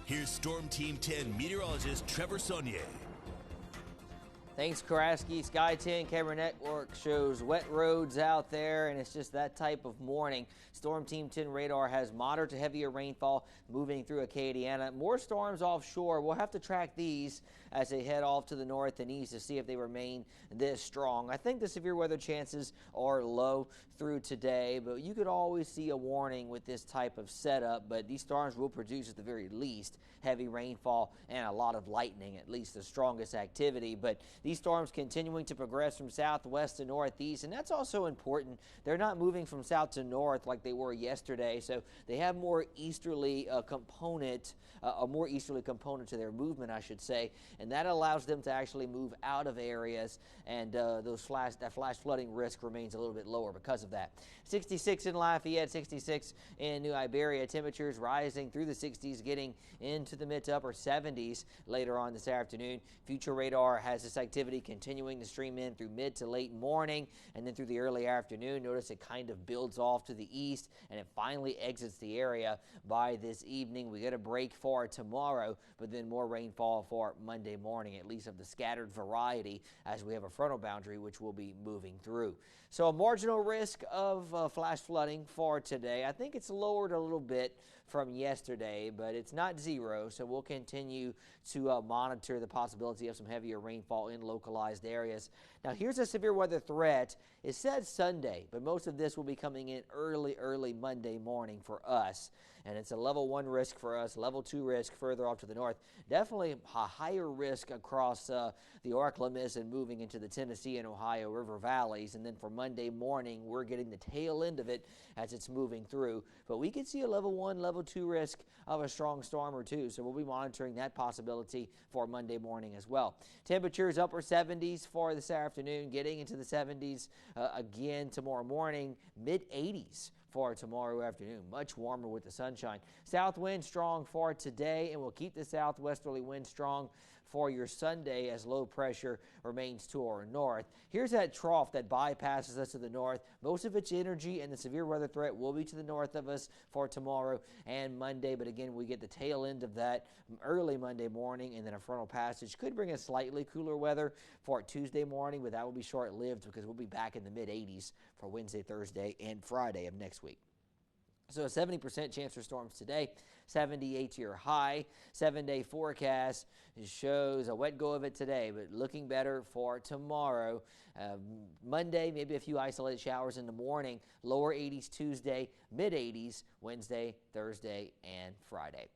Here's Storm Team 10 meteorologist Trevor Saunier. Thanks, Karaski. Sky 10 Camera Network shows wet roads out there, and it's just that type of morning. Storm Team 10 radar has moderate to heavier rainfall moving through Acadiana. More storms offshore. We'll have to track these as they head off to the north and east to see if they remain this strong. I think the severe weather chances are low through today, but you could always see a warning with this type of setup. But these storms will produce, at the very least, heavy rainfall and a lot of lightning, at least the strongest activity. But these storms continuing to progress from southwest to northeast, and that's also important. They're not moving from south to north like they were yesterday, so they have more easterly component, a more easterly component to their movement, I should say, and that allows them to actually move out of areas, and that flash flooding risk remains a little bit lower because of that. 66 in Lafayette, 66 in New Iberia. Temperatures rising through the 60s, getting into the mid to upper 70s later on this afternoon. Future radar has this activity continuing to stream in through mid to late morning, and then through the early afternoon. Notice it kind of builds off to the east, and it finally exits the area by this evening. We get a break for tomorrow, but then more rainfall for Monday morning, at least of the scattered variety, as we have a frontal boundary which will be moving through. So a marginal risk of flash flooding for today. I think it's lowered a little bit from yesterday, but it's not zero, so we'll continue to monitor the possibility of some heavier rainfall in localized areas. Now, here's a severe weather threat. It said Sunday, but most of this will be coming in early Monday morning for us, and it's a level 1 risk for us, level 2 risk further off to the north. Definitely a higher risk across the Arklamis and moving into the Tennessee and Ohio River valleys, and then for Monday morning, we're getting the tail end of it as it's moving through, but we could see a level 1, level 2 risk of a strong storm or two, so we'll be monitoring that possibility for Monday morning as well. Temperatures upper 70s for this afternoon, getting into the 70s again tomorrow morning, mid 80s for tomorrow afternoon. Much warmer with the sunshine. South wind strong for today, and we'll keep the southwesterly wind strong for your Sunday as low pressure remains to our north. Here's that trough that bypasses us to the north. Most of its energy and the severe weather threat will be to the north of us for tomorrow and Monday, but again, we get the tail end of that early Monday morning, and then a frontal passage could bring us slightly cooler weather for Tuesday morning, but that will be short-lived because we'll be back in the mid 80s for Wednesday, Thursday, and Friday of next week. So a 70% chance for storms today, 78 to your high. 7-day forecast shows a wet go of it today, but looking better for tomorrow. Monday, maybe a few isolated showers in the morning. Lower 80s Tuesday, mid 80s Wednesday, Thursday, and Friday.